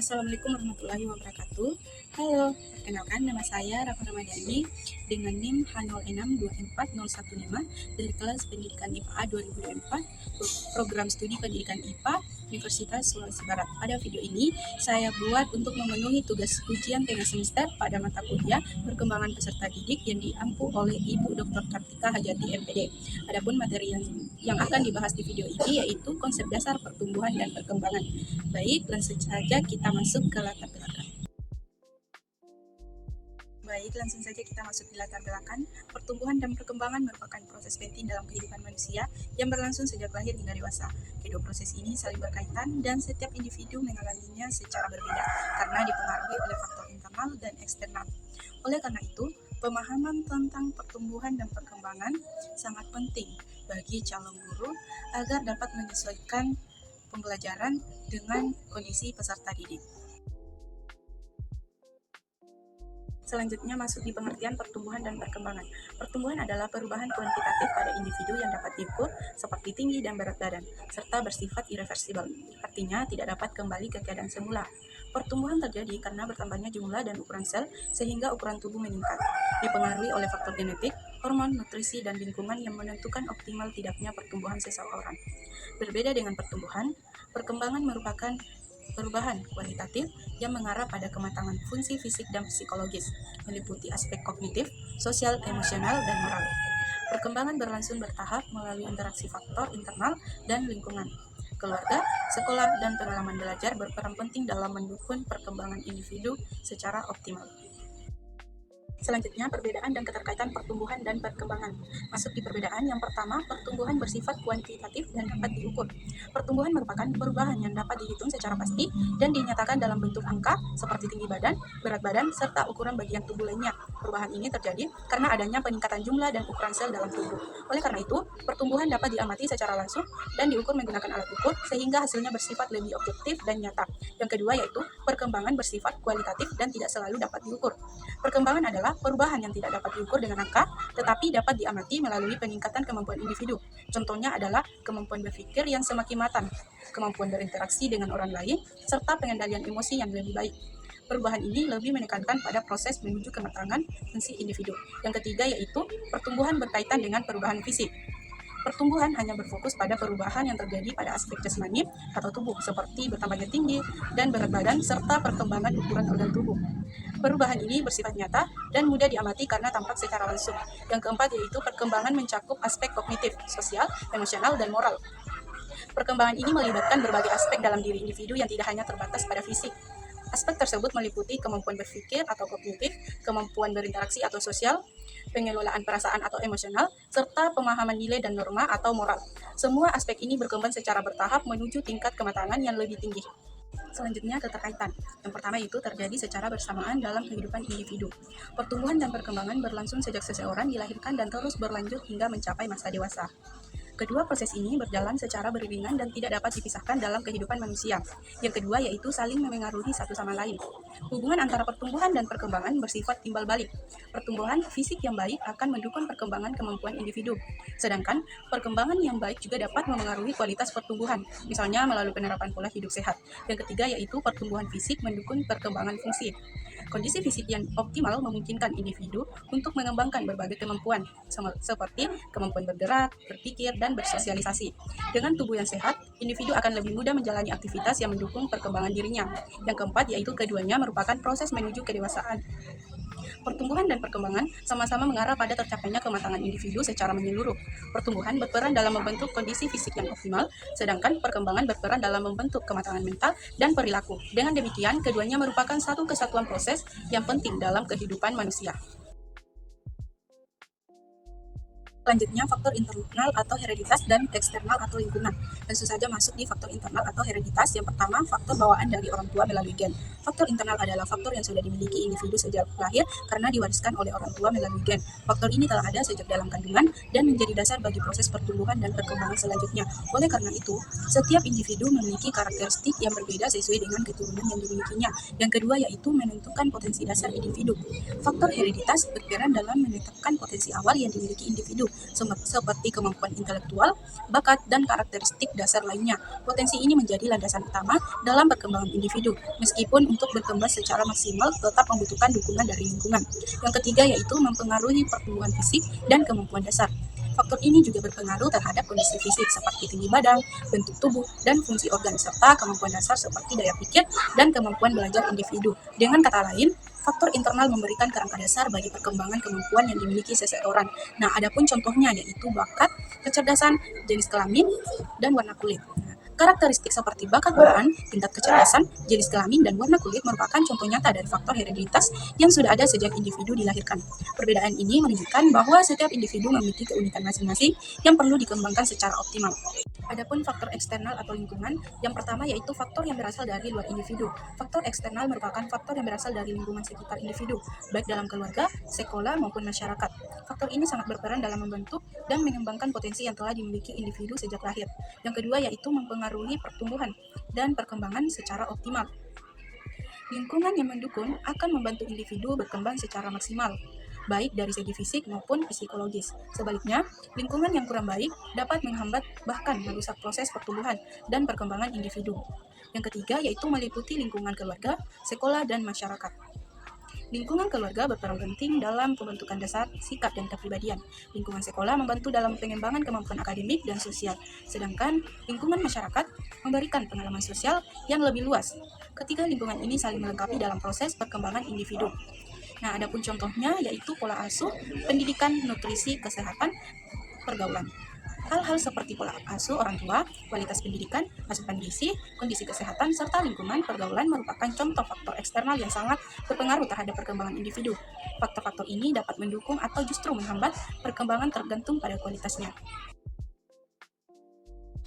Assalamualaikum warahmatullahi wabarakatuh. Halo, perkenalkan nama saya Rafa Ramadhani dengan NIM H06240115 dari kelas Pendidikan IPA 2024, program studi Pendidikan IPA Universitas Sulawesi Barat. Pada video ini, saya buat untuk memenuhi tugas ujian tengah semester pada mata kuliah Perkembangan Peserta Didik yang diampu oleh Ibu Dr. Kartika Hajati MPD. Adapun materi yang akan dibahas di video ini yaitu konsep dasar pertumbuhan dan perkembangan. Baik, langsung saja kita masuk ke latar belakang. Di latar belakang. Pertumbuhan dan perkembangan merupakan proses penting dalam kehidupan manusia yang berlangsung sejak lahir hingga dewasa. Kedua proses ini saling berkaitan dan setiap individu mengalaminya secara berbeda karena dipengaruhi oleh faktor internal dan eksternal. Oleh karena itu, pemahaman tentang pertumbuhan dan perkembangan sangat penting bagi calon guru agar dapat menyesuaikan pembelajaran dengan kondisi peserta didik. Selanjutnya masuk di pengertian pertumbuhan dan perkembangan. Pertumbuhan adalah perubahan kuantitatif pada individu yang dapat diukur seperti tinggi dan berat badan, serta bersifat irreversibel, artinya tidak dapat kembali ke keadaan semula. Pertumbuhan terjadi karena bertambahnya jumlah dan ukuran sel sehingga ukuran tubuh meningkat, dipengaruhi oleh faktor genetik, hormon, nutrisi, dan lingkungan yang menentukan optimal tidaknya pertumbuhan seseorang. Berbeda dengan pertumbuhan, perkembangan merupakan perubahan kualitatif yang mengarah pada kematangan fungsi fisik dan psikologis, meliputi aspek kognitif, sosial, emosional, dan moral. Perkembangan berlangsung bertahap melalui interaksi faktor internal dan lingkungan. Keluarga, sekolah, dan pengalaman belajar berperan penting dalam mendukung perkembangan individu secara optimal. Selanjutnya, perbedaan dan keterkaitan pertumbuhan dan perkembangan. Masuk di perbedaan, yang pertama, pertumbuhan bersifat kuantitatif dan dapat diukur. Pertumbuhan merupakan perubahan yang dapat dihitung secara pasti dan dinyatakan dalam bentuk angka seperti tinggi badan, berat badan, serta ukuran bagian tubuh lainnya. Perubahan ini terjadi karena adanya peningkatan jumlah dan ukuran sel dalam tubuh. Oleh karena itu, pertumbuhan dapat diamati secara langsung dan diukur menggunakan alat ukur sehingga hasilnya bersifat lebih objektif dan nyata. Yang kedua yaitu perkembangan bersifat kualitatif dan tidak selalu dapat diukur. Perkembangan adalah perubahan yang tidak dapat diukur dengan angka, tetapi dapat diamati melalui peningkatan kemampuan individu. Contohnya adalah kemampuan berpikir yang semakin matang, kemampuan berinteraksi dengan orang lain, serta pengendalian emosi yang lebih baik. Perubahan ini lebih menekankan pada proses menuju kematangan fungsi individu. Yang ketiga yaitu pertumbuhan berkaitan dengan perubahan fisik. Pertumbuhan hanya berfokus pada perubahan yang terjadi pada aspek jasmani atau tubuh, seperti bertambahnya tinggi dan berat badan, serta perkembangan ukuran organ tubuh. Perubahan ini bersifat nyata dan mudah diamati karena tampak secara langsung. Yang keempat yaitu perkembangan mencakup aspek kognitif, sosial, emosional, dan moral. Perkembangan ini melibatkan berbagai aspek dalam diri individu yang tidak hanya terbatas pada fisik. Aspek tersebut meliputi kemampuan berpikir atau kognitif, kemampuan berinteraksi atau sosial, pengelolaan perasaan atau emosional, serta pemahaman nilai dan norma atau moral. Semua aspek ini berkembang secara bertahap menuju tingkat kematangan yang lebih tinggi. Selanjutnya, keterkaitan. Yang pertama itu terjadi secara bersamaan dalam kehidupan individu. Pertumbuhan dan perkembangan berlangsung sejak seseorang dilahirkan dan terus berlanjut hingga mencapai masa dewasa. Kedua proses ini berjalan secara beriringan dan tidak dapat dipisahkan dalam kehidupan manusia. Yang kedua yaitu saling memengaruhi satu sama lain. Hubungan antara pertumbuhan dan perkembangan bersifat timbal balik. Pertumbuhan fisik yang baik akan mendukung perkembangan kemampuan individu. Sedangkan perkembangan yang baik juga dapat memengaruhi kualitas pertumbuhan, misalnya melalui penerapan pola hidup sehat. Yang ketiga yaitu pertumbuhan fisik mendukung perkembangan fungsi. Kondisi fisik yang optimal memungkinkan individu untuk mengembangkan berbagai kemampuan, seperti kemampuan bergerak, berpikir, dan bersosialisasi. Dengan tubuh yang sehat, individu akan lebih mudah menjalani aktivitas yang mendukung perkembangan dirinya. Yang keempat yaitu keduanya merupakan proses menuju kedewasaan. Pertumbuhan dan perkembangan sama-sama mengarah pada tercapainya kematangan individu secara menyeluruh. Pertumbuhan berperan dalam membentuk kondisi fisik yang optimal, sedangkan perkembangan berperan dalam membentuk kematangan mental dan perilaku. Dengan demikian, keduanya merupakan satu kesatuan proses yang penting dalam kehidupan manusia. Selanjutnya, faktor internal atau hereditas dan eksternal atau lingkungan. Langsung saja masuk di faktor internal atau hereditas. Yang pertama, faktor bawaan dari orang tua melalui gen. Faktor internal adalah faktor yang sudah dimiliki individu sejak lahir karena diwariskan oleh orang tua melalui gen. Faktor ini telah ada sejak dalam kandungan dan menjadi dasar bagi proses pertumbuhan dan perkembangan selanjutnya. Oleh karena itu, setiap individu memiliki karakteristik yang berbeda sesuai dengan keturunan yang dimilikinya. Yang kedua yaitu menentukan potensi dasar individu. Faktor hereditas berperan dalam menetapkan potensi awal yang dimiliki individu. seperti kemampuan intelektual, bakat, dan karakteristik dasar lainnya. Potensi ini menjadi landasan utama dalam perkembangan individu, meskipun untuk berkembang secara maksimal tetap membutuhkan dukungan dari lingkungan. Yang ketiga yaitu mempengaruhi pertumbuhan fisik dan kemampuan dasar. Faktor ini juga berpengaruh terhadap kondisi fisik seperti tinggi badan, bentuk tubuh, dan fungsi organ, serta kemampuan dasar seperti daya pikir dan kemampuan belajar individu. Dengan kata lain, faktor internal memberikan kerangka dasar bagi perkembangan kemampuan yang dimiliki seseorang. Nah, adapun contohnya yaitu bakat, kecerdasan, jenis kelamin, dan warna kulit. Karakteristik seperti bakat bawaan, tingkat kecerdasan, jenis kelamin, dan warna kulit merupakan contoh nyata dari faktor hereditas yang sudah ada sejak individu dilahirkan. Perbedaan ini menunjukkan bahwa setiap individu memiliki keunikan masing-masing yang perlu dikembangkan secara optimal. Adapun faktor eksternal atau lingkungan, yang pertama yaitu faktor yang berasal dari luar individu. Faktor eksternal merupakan faktor yang berasal dari lingkungan sekitar individu, baik dalam keluarga, sekolah, maupun masyarakat. Faktor ini sangat berperan dalam membentuk dan mengembangkan potensi yang telah dimiliki individu sejak lahir. Yang kedua yaitu mempengaruhi pertumbuhan dan perkembangan secara optimal. Lingkungan yang mendukung akan membantu individu berkembang secara maksimal, baik dari segi fisik maupun psikologis. Sebaliknya, lingkungan yang kurang baik dapat menghambat bahkan merusak proses pertumbuhan dan perkembangan individu. Yang ketiga yaitu meliputi lingkungan keluarga, sekolah, dan masyarakat. Lingkungan keluarga berperan penting dalam pembentukan dasar, sikap, dan kepribadian. Lingkungan sekolah membantu dalam pengembangan kemampuan akademik dan sosial, sedangkan lingkungan masyarakat memberikan pengalaman sosial yang lebih luas. Ketiga lingkungan ini saling melengkapi dalam proses perkembangan individu. Nah, adapun contohnya yaitu pola asuh, pendidikan, nutrisi, kesehatan, pergaulan. Hal-hal seperti pola asuh orang tua, kualitas pendidikan, asupan gizi, kondisi kesehatan, serta lingkungan pergaulan merupakan contoh faktor eksternal yang sangat berpengaruh terhadap perkembangan individu. Faktor-faktor ini dapat mendukung atau justru menghambat perkembangan tergantung pada kualitasnya.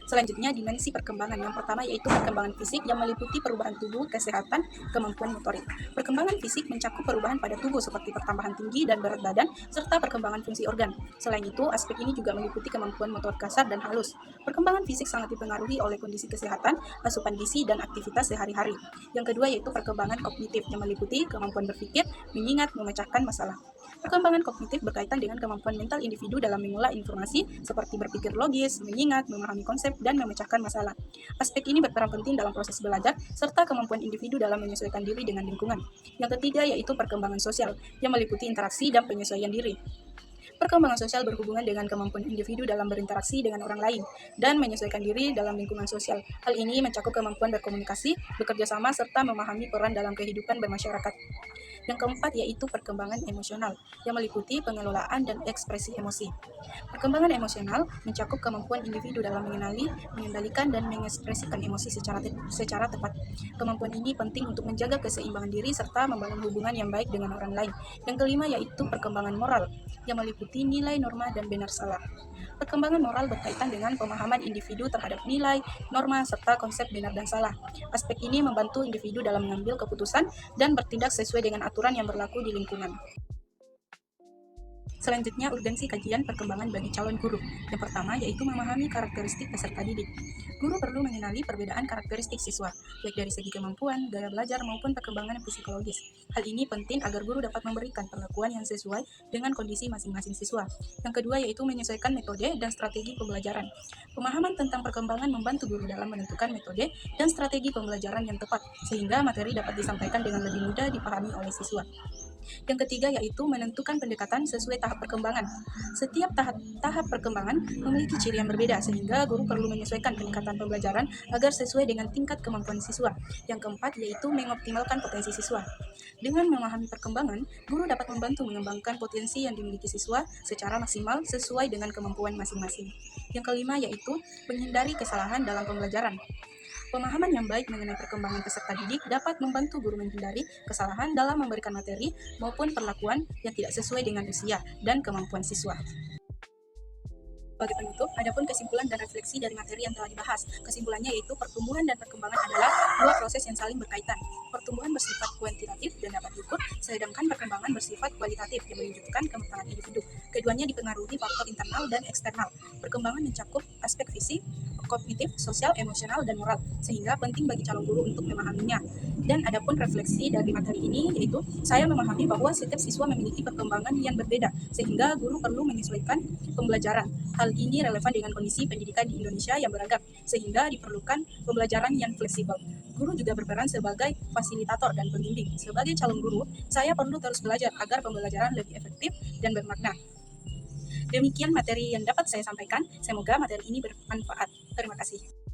Selanjutnya, dimensi perkembangan. Yang pertama yaitu perkembangan fisik yang meliputi perubahan tubuh, kesehatan, kemampuan motorik. Perkembangan fisik mencakup perubahan pada tubuh seperti pertambahan tinggi dan berat badan, serta perkembangan fungsi organ. Selain itu, aspek ini juga meliputi kemampuan motor kasar dan halus. Perkembangan fisik sangat dipengaruhi oleh kondisi kesehatan, asupan gizi, dan aktivitas sehari-hari. Yang kedua yaitu perkembangan kognitif yang meliputi kemampuan berpikir, mengingat, memecahkan masalah. Perkembangan kognitif berkaitan dengan kemampuan mental individu dalam mengolah informasi seperti berpikir logis, mengingat, memahami konsep, dan memecahkan masalah. Aspek ini berperan penting dalam proses belajar serta kemampuan individu dalam menyesuaikan diri dengan lingkungan. Yang ketiga yaitu perkembangan sosial yang meliputi interaksi dan penyesuaian diri. Perkembangan sosial berhubungan dengan kemampuan individu dalam berinteraksi dengan orang lain dan menyesuaikan diri dalam lingkungan sosial. Hal ini mencakup kemampuan berkomunikasi, bekerja sama, serta memahami peran dalam kehidupan bermasyarakat. Yang keempat yaitu perkembangan emosional yang meliputi pengelolaan dan ekspresi emosi. Perkembangan emosional mencakup kemampuan individu dalam mengenali, mengendalikan, dan mengekspresikan emosi secara tepat. Kemampuan ini penting untuk menjaga keseimbangan diri serta membangun hubungan yang baik dengan orang lain. Yang kelima yaitu perkembangan moral yang meliputi nilai, norma, dan benar salah. Perkembangan moral berkaitan dengan pemahaman individu terhadap nilai, norma, serta konsep benar dan salah. Aspek ini membantu individu dalam mengambil keputusan dan bertindak sesuai dengan aturan yang berlaku di lingkungan. Selanjutnya, urgensi kajian perkembangan bagi calon guru. Yang pertama yaitu memahami karakteristik peserta didik. Guru perlu mengenali perbedaan karakteristik siswa, baik dari segi kemampuan, gaya belajar, maupun perkembangan psikologis. Hal ini penting agar guru dapat memberikan perlakuan yang sesuai dengan kondisi masing-masing siswa. Yang kedua yaitu menyesuaikan metode dan strategi pembelajaran. Pemahaman tentang perkembangan membantu guru dalam menentukan metode dan strategi pembelajaran yang tepat, sehingga materi dapat disampaikan dengan lebih mudah dipahami oleh siswa. Yang ketiga yaitu menentukan pendekatan sesuai tahap perkembangan. Setiap tahap perkembangan memiliki ciri yang berbeda, sehingga guru perlu menyesuaikan pendekatan pembelajaran agar sesuai dengan tingkat kemampuan siswa. Yang keempat yaitu mengoptimalkan potensi siswa. Dengan memahami perkembangan, guru dapat membantu mengembangkan potensi yang dimiliki siswa secara maksimal sesuai dengan kemampuan masing-masing. Yang kelima yaitu menghindari kesalahan dalam pembelajaran. Pemahaman yang baik mengenai perkembangan peserta didik dapat membantu guru menghindari kesalahan dalam memberikan materi maupun perlakuan yang tidak sesuai dengan usia dan kemampuan siswa. Bagi penutup, adapun kesimpulan dan refleksi dari materi yang telah dibahas. Kesimpulannya yaitu pertumbuhan dan perkembangan adalah dua proses yang saling berkaitan. Pertumbuhan bersifat kuantitatif dan dapat diukur, sedangkan perkembangan bersifat kualitatif yang menunjukkan kematangan individu. Keduanya dipengaruhi faktor internal dan eksternal. Perkembangan mencakup aspek fisik, kognitif, sosial, emosional, dan moral, sehingga penting bagi calon guru untuk memahaminya. Dan adapun refleksi dari materi ini, yaitu saya memahami bahwa setiap siswa memiliki perkembangan yang berbeda, sehingga guru perlu menyesuaikan pembelajaran. Hal ini relevan dengan kondisi pendidikan di Indonesia yang beragam, sehingga diperlukan pembelajaran yang fleksibel. Guru juga berperan sebagai fasilitator dan pembimbing. Sebagai calon guru, saya perlu terus belajar agar pembelajaran lebih efektif dan bermakna. Demikian materi yang dapat saya sampaikan. Semoga materi ini bermanfaat. Terima kasih.